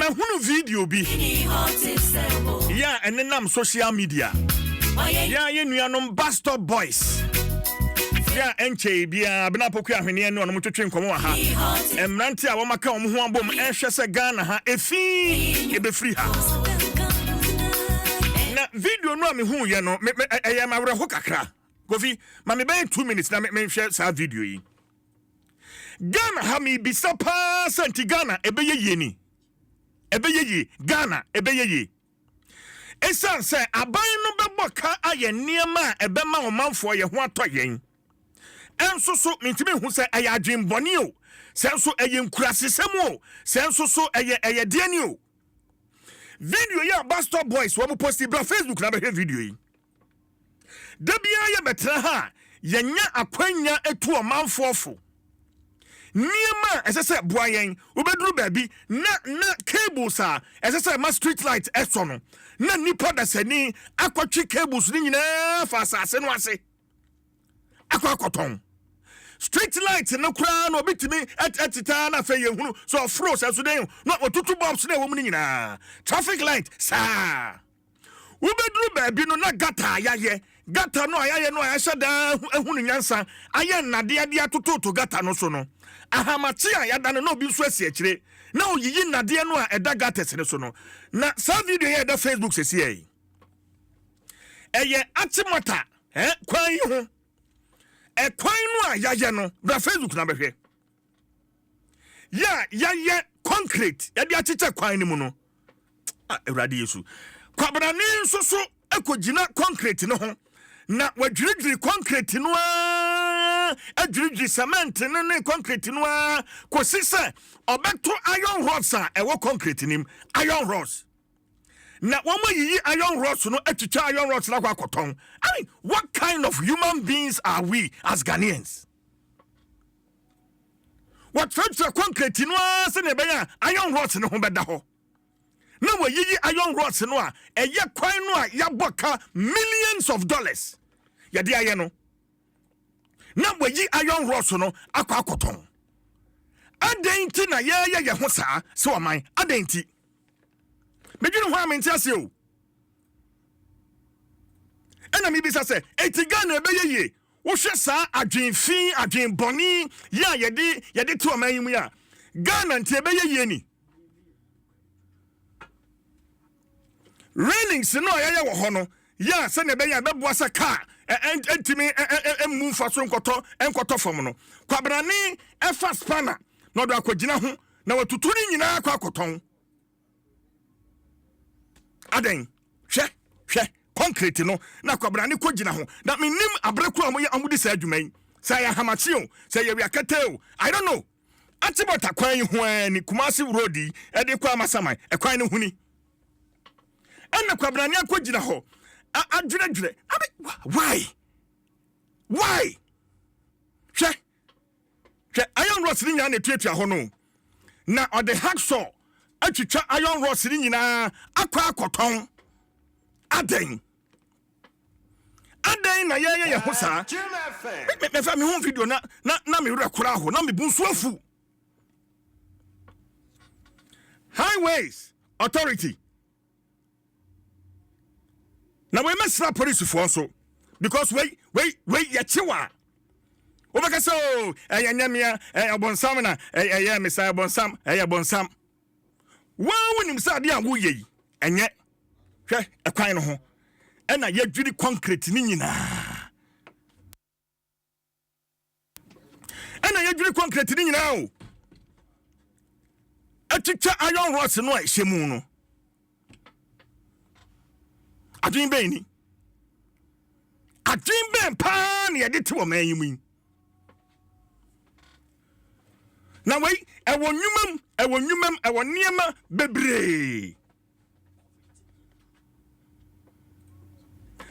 hunu video bi ya enenam social media ya ye nuanom Bastard Boys ya enche bia bena poku ahwene ne onom twetwe nkomo wa ha emrante a wo maka wo ho abom ehwe se Ghana ha efi ebefri ha na video no me hu ye no eye ma wre ho kakra Kofi ma me ben 2 minutes na me hwe sa video yi Ghana ha mi bisapa santi Ghana ebeye yeni ebeye Ghana ebeye esan se aban no bebo ka aye niema ebema omanfo ye ho atoyen enso so mentime hu se aya adwenboni o senso eye nkurasesem o senso so eye deani o video ya Bastard Boys wo posti bra Facebook na be video yi dabia ye betra ha yenya akwanya etu omanfo niema esese boayen obeduru baabi na cables a esese ma street light eso no na nipa da sani akwatwi cables ni nyina fa asase no ase akwakoton street light no kra no bitimi etita na fe yehunu so froze so den no otutu bombs na wo mu nyina traffic light sa obeduru baabi no na gata yaye gata no ayaye no ayashada ehunu nyansa aye nnade ade atototo gata no so no ahamati a yadane no bi so asi akire na oyiyi nnade no a eda gata sene so no na sa video here da Facebook sesi eye atimata kwan yi ho kwan no a yaye no bra Facebook na behwe ya concrete ya dia chiche kwan ni mu no Ewrade Yesu kwabrani nso so ekogina concrete no ho na wadwiridwiri concrete no adwiridwiri cement ne concrete no kosise obeto iron rods a ewo concrete nim iron rods na woma yiyi iron rods no atwitwa iron rods na kwakoton. I mean, what kind of human beings are we as Ghanaians? What fetch concrete no se ne beya iron rods no ho beda ho na wayiyi iron rods no a eye kwan no a yaboka millions of dollars ya dia ye no na wayi iron rods no akwakoton adenti na ye ho saa se oman adenti medwene ho amenti ase o ena mi bisa se etiga na ebeye wo hwe saa adwenfin adwenboni ya yede to oman yi mu ya Ghana nti ebeye ni railings no ayaya wo ho no ya se ne be ya beboa se car entimi emu fa so enkoto fom no kwabrane efa spanner no do akogina ho na watutu ni nyina akwakoton aden hwe concrete no na kwabrane kogina ho na menim abreku amudi sa adwuman sa ya hamachi o sa ya wiakete o I don't know atibota kwan yi ho ni Kumasi road e de kwa masaman kwan ni huni ana kwabrani akogina ho adwuredwure why hwe iron rods ni nyina na tuatua ho no na ode hacksaw atwitwa iron rods ni nyina akwa akoton aden na ye ho saa me fa me ho video na me rekora ho na me bunsu afu Highways Authority na we mesra police for so because wait ya chiwa obeka so nyamia obonsam na mesa obonsam bonsam wa wonim sa de awo yi enye hwe ekwan no ho ena ya dwiri concrete ni nyina o atitwa iron rods no a hyemu no adwin ben pa na yede te wo man yimu na wei ewo nwumam ewo niema bebre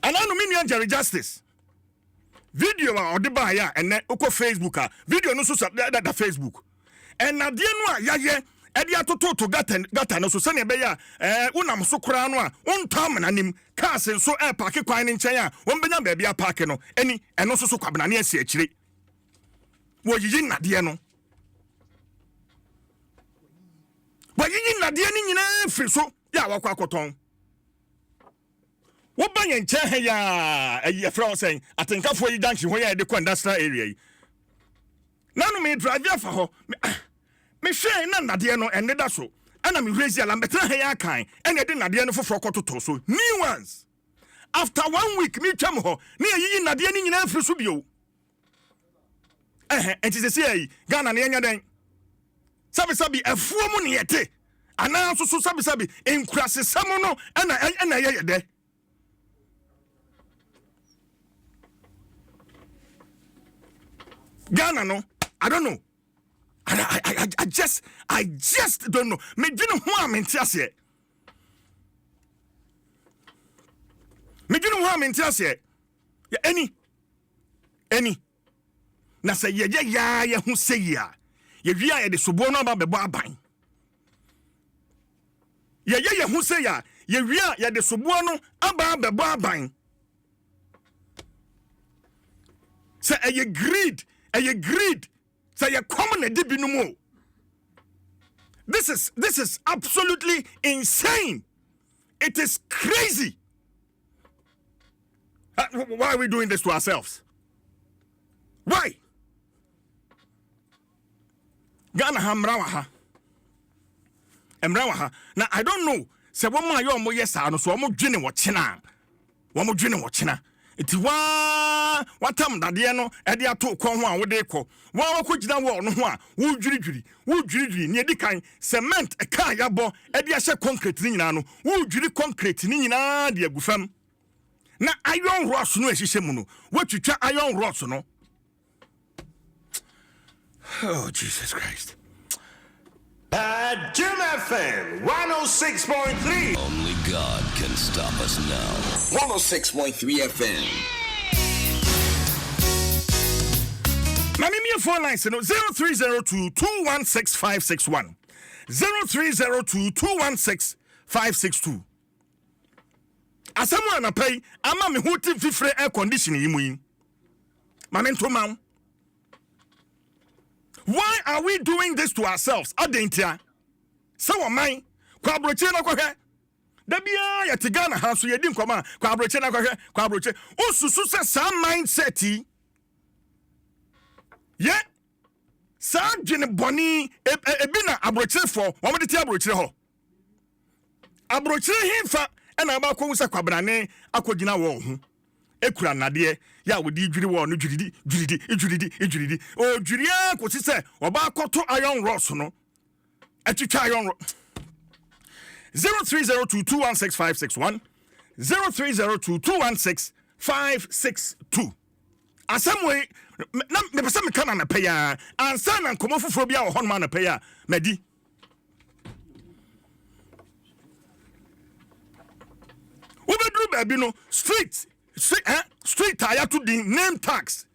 ananu minu Jerry Justice video a odeba ya ene uko Facebook a video no so da Facebook enade no a yaye edi atoto gata no so se ne be ya unam so kura no a untam nanim cars so park kwan ni nchen a won benya ba bia park no eni eno so kwabena ne asi akire wo yiyi nade no wayiyi nadeɛ ni nyinaa firi so ya wakɔ akɔtɔn wo ba yɛ nkyɛn ha ya ɛyɛ fra wo sɛn atenkafo yi junction ho ya de kɔ industrial area yi nanu me drive afa hɔ me hwɛ na nadeɛ no ɛne da so ana me raise ala betra ha ya kan ɛna de nadeɛ no foforɔ kɔtotɔ so new ones after 1 week me twam hɔ ne yiyi nadeɛ ni nyinaa firi so bio enti se sei Ghana ne nya den sabi afuo mu ne yete ana so sabi enkurase sam no ana yɛ de Ghana no I don't know I just don't know me dwene ho a mente ase ya any na say ye hu say ya ye wi a ye de sobo no aba bebo aban ye hu say ya ye wi a ye de sobo no aba bebo aban say ye greed say ye common edibi no mo. This is absolutely insane. It is crazy. Why are we doing this to ourselves? Why? Ghana hamrawaha. Now I don't know. Say one more yo mo yesa no so omo dwene wo chena. Iti watam dade no e de ato kon ho a wo de kɔ wa wakogina wo no ho a wo dwiridwiri ne edi kan cement e ka yabɔ e de ahye concrete ni nyina no wo dwiri concrete ni nyina de agufam na iron rods no ehihye mu no watwitwa iron rods no. Oh Jesus Christ. Adom FM 106.3. Only God can stop us now. 106.3 FM. Mamie phone line 0302216561. 0302216562. Asamu anapay ama me huti fifre air conditioning yi mu yi. Mamento mam. Why are we doing this to ourselves? Adentia. So ɔman kwa abroche na kwahwe. Da bia ya tigana ha so yedi nkoma kwa abroche na kwahwe kwa abroche. Osusu se sa mindset yi. Ye sa dwene boni ebi na abroche fo, wo de ti abroche ho. Abroche himfa na ba ko wusa kwabrane akogina wo ho. Ekura nade ya wodi dwiri wo no dwiridi o dwiria ko sise oba akoto iron rods no atwitwa iron 0302216561 0302216562 asamwe na me pesa me kana na paya ansa na nkomo foforo bia wo ho na paya madi ubedru ba bi no street tire to the name tax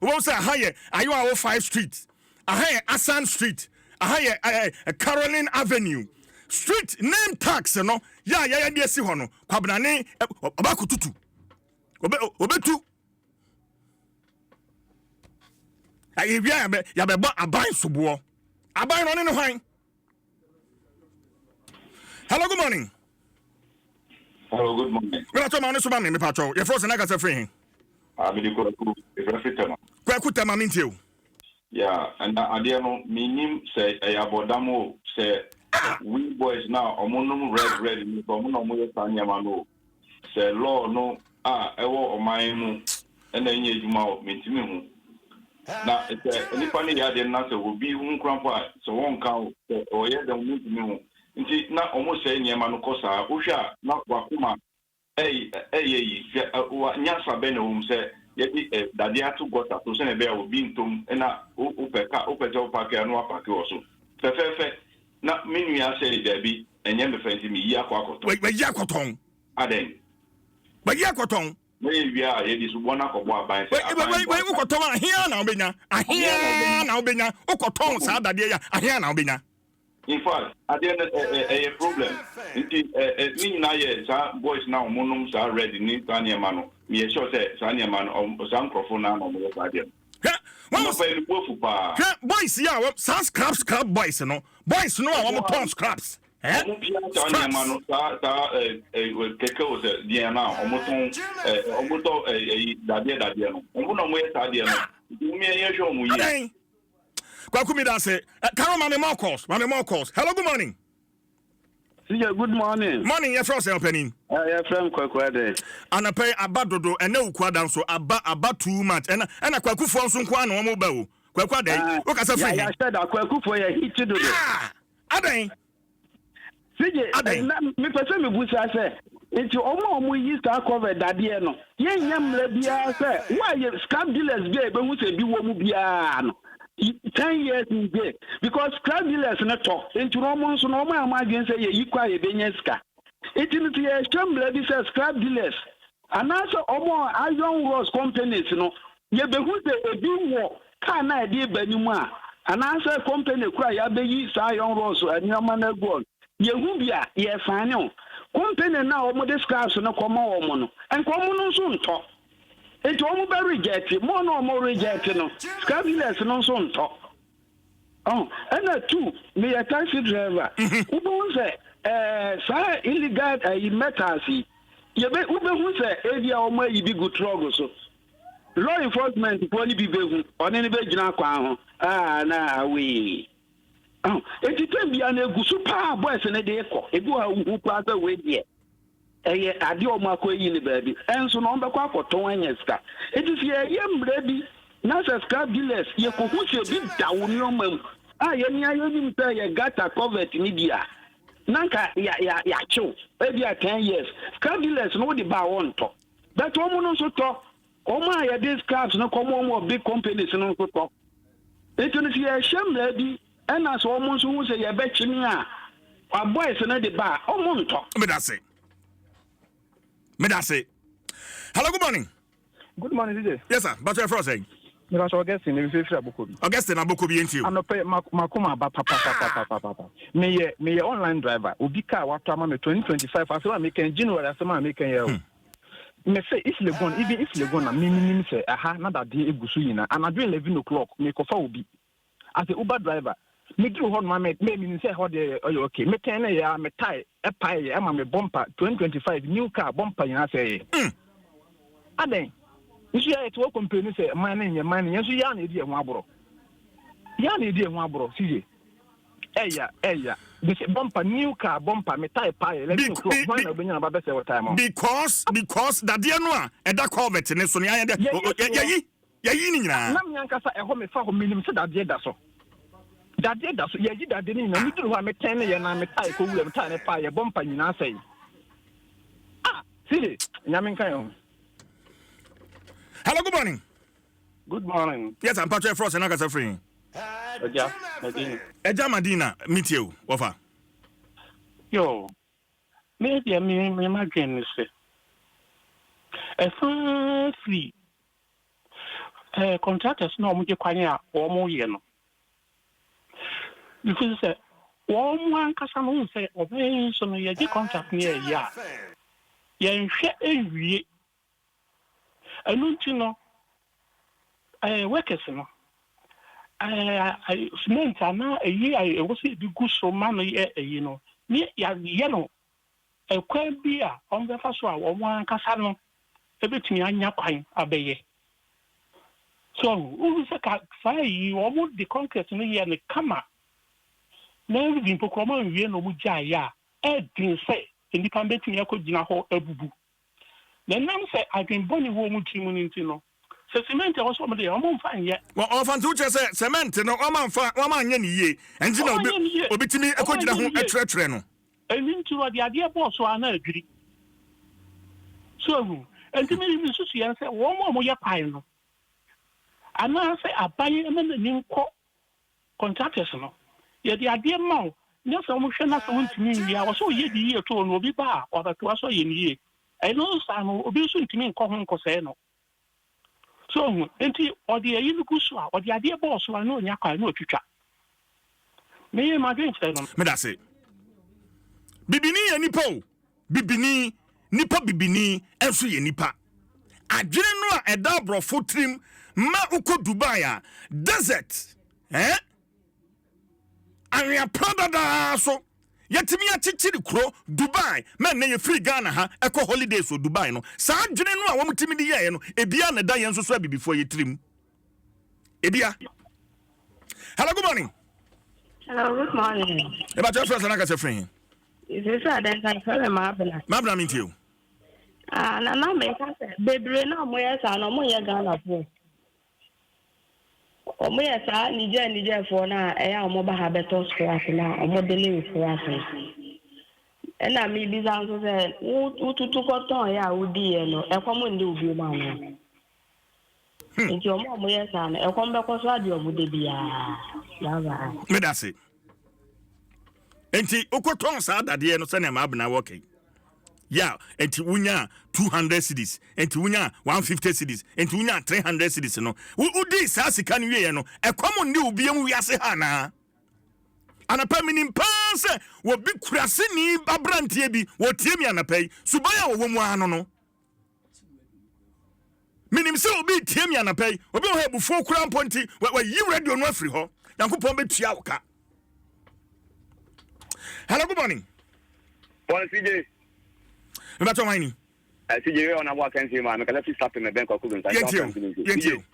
we say ahaye Ɛyao 5 street ahaye Asan street ahaye Caroline Avenue street name tax no ya de esi ho no kwabnane obakotutu obetu ayi bia ya be bo aban sobo aban no ne hwan. Hello, good morning. Hello, good morning. Well, I told my honest man, Patrol. Your first and I got a free. I'm the Kwakutama means you. Yeah, and I don't mean say Abodamo say we boys now, Omonum red, Omono Tanyamano. Say law no, Ewo Omaemu, and then you mean now, it's any funny idea answer will be one grandpa, so one count, or yet don't meet me. Nti na almost say nyama kosa usha na wakuma nyasa bene say yeti dade atu gota to se na be obi ntom na upeka opaka no apake oso fefefe na menu ya say dabi enye me fanti mi yi akwakoton we yi akoton aden we yi akoton we wi a ye di so bona ko bo aban say we ukoton ahia na obenya ukoton sa dade ya ahia na obenya. In fact, at the end a problem. Me na ye boys now monum ready ni Tanya mano. Me sure say Tanya man or some microphone na mo boys yeah some scrap boys no boys no I want to scraps Mami calls. Hello, good morning. Good morning. Morning, your first opening. Your friend Kwakwade. And I pay abadodo and no quadan so about 2 months. And I kwaku for some quan or mobile. Kwakwade. Look as a friend. I said I kwaku for a hit to do. Adom. Me person me busa say. Into omo use to cover that year no. Yen yam le bia say. Why you scam dealers be ebe hu say bi wo mu bia no. 10 years in there because scrap dealers not talk into Romans no man against say you kwa e benyeska it is the chamber this scrap dealers and also omo iron rods companies no ye be hu say e bi wo ka na e dey banimu a and also company kwa ya be yi sa iron rods anyama na go ye hu bia ye fane o company na omo de scraps no koma omo no en komo no so nto it won't be rejected. More no more rejected. No, scabulous no son talk. Oh, and that too, me a taxi driver. Who won't say, sir, illegal metasi. You bet who won't say, area or may be good trouble. So, law enforcement, only be begun on any vagina. Nah, we. Oh, it can be an super boys and a day. It go who pass away yet. Adio mako yini baby enso no mbekwa akoton anyeska etisi ye mrebi na scrap dealers ye kohuse bi dawo ni omam a ye ni ayenim pe ye gata covet ni dia nanka ya chill maybe 10 years scrap dealers no dey ba wonto that omo no so to omo a ye dis scraps no omo big companies no so to etisi ye mrebi ena so omo so hu se ye be chini a boys no dey ba omo nto me that say. Hello, good morning. Good morning, DJ. Yes, sir. But you're saying. You are Augustine. You feel Augustine. Augustine, Abukobi, and you. I'm not pay Makuma, papa. Me online driver. Ubika, what time? 2025. I saw making January. I saw making you. Me say if le gon, even if le gon, me say aha, na that day egusuina. And I do 11 o'clock. Me kofa ubi. As a Uber driver. Me do hold my me say how the okay. Me ten ya me tie a pie. I'm a bumper 2025 new car bumper. You know say. Adom. You see it work company say money. You see ya need one bro. Ya need one bro. See. Eya. This bumper new car bumper me tie pie. 11 o'clock. When I bring you about say time. Because that dear no and that covet in so ya ni nyina. Na me ankasa e ho me fa ho minim say that dear so. That day that's yeah that didn't know me do what me 10 years na me tie ko wu me tie ne pa ye bumper nyina say see nyamin kan. Hello, good morning. Good morning. Yes, I'm Patrick Frost and I got free. Eja Madina meet you offer. Yo maybe me imagine say free contractors no mo je kwanya o mo ye no. Because one kasa no say obey so no ye contract near ya ye nhwe ewie anu nti no workers no cement ana eyi wo se bi gu so ma no ye no ni ya ye no ekwa bi a on be fa so a one kasa no ebetumi anya kwan abeye so who say ka sai wo mo the concrete no ye ne kama na everything pokroma nwie no mu jaya din say nipa betumi akogina ho abubu na nam say adwenboni wo mu timu nti no se cement also mo de o mo mfa nye well ofan to say cement no o ma anye ni ye enti na obitimi akogina ho etrɛtrɛ no eni nti wo de ade boss wa na adwiri so enti me susu yan say wo mo ye kwan no ana say abaye na ni nko contractors no ye di ade ma o ne so mo hwe na so ntimi ya wo so ye di ye to no obi ba o ba to so ye ni ye I know sa no obi so ntimi nko ho nko se no so enti o de ye nuku so a o de ade boss wa no nya kwa no twitwa me ye ma dwen se no me da say bibini ye nipa o bibini nipa bibini enso ye nipa adwene no a eda brofo trim ma uko Dubai a desert area prada so yetimi achichiri kro Dubai men na ye free Ghana ha eko holidays so Dubai no saa dwene no a wo mutimi di ye no ebia na da yen so so abibifo ye trim ebia. Hello, good morning. Hello, good morning. About your friends and I can friend. Is this a dance and tell them Mabla? Mabla meet you. No, make us baby, no more, son, no more Ghana for. O me asa Niger for na Ɛyao mobile habitus for us na o model for us. And na me bi zan so say wo tutu koton ya wo di e no e kwamo ndi obi ma no. Nti o mo ye sa na e kwam be ko so ade o de bia. Ya ba. Me da se. Enti ukoton sa adade no se na ma abna working. Yeah, enti wunya 200 cedis, enti wunya 150 cedis, enti wunya 300 cedis no. Udi sa sika no ye no, e kwamo ndi obi am wiase ha na. Anapa minim panse wo bi kurase ni abrantie bi wo tie mi anapa yi subaya wo mu ano no. Minim se obi tie mi anapa yi obi ho ebufo kura mponti wa yi radio no afri ho. Yankopon betua wo ka. Hello, good morning. Bon CJ. About your money. CJ on our can see man, can let's stop in the bank of Kugan. Thank you.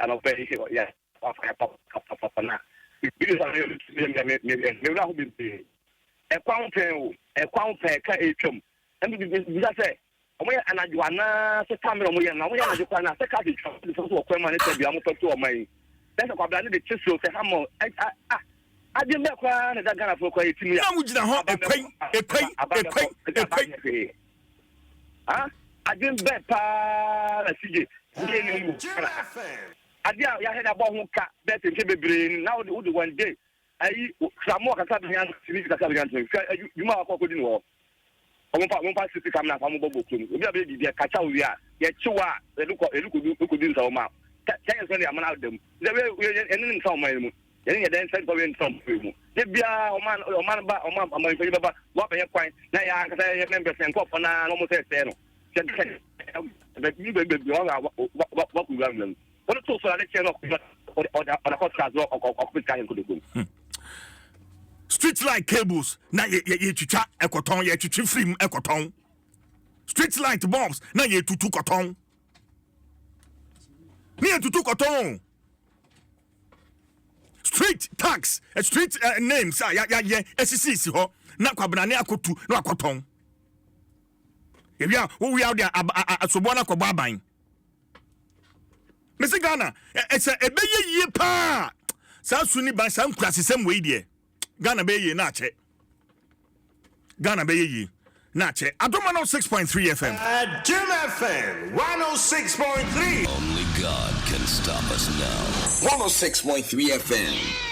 I don't pay yeah. Papa na. Because me na ho bi. E kwon pe ka etwam. And bi say omo ya anadwo na se camera omo ya na omo ya anadwo kwa na se ka bi so so kwa man se bi am to omo. That's kwa bla ne de chiso se hamo adi me kwa na Ghana for kwa etimi ya. Na mu gina ho ekwai. Adin be pa la CJ. Adia ya head about ho ka bet nke bebre na wo de one day ayi samo ka sabi yan sini ka sabi yan you ma akọ kodi no mo pa city kam na famo bobo krum obi abe di ka cha wi a ye chiwa eluko di nsa o ma ten so le amana dem de we enin nsa o ma mu ye den sen ko we nsa mu de bia o man ba fe ba wa be kwan na ya ka say member sen ko na no mo se no be bi o ga wa ku ga men what to for the channel or the hot as well of kind of street light cables na ye twitwa ekoton ye twitwi film ekoton street light bulbs na ye tutu koton ni ye tutu koton street tax street names ya SCC ho na kwabna ne akotu na akoton ebia wo wi out there asobo na kwaba aban Mr. Ghana, it's a beye ye pa. Sa suni ba sa nkurase sem we die. Ghana beye na che. Ghana beye ye na che. Adom 6.3 FM. Jim FM 106.3. Only God can stop us now. 106.3 FM.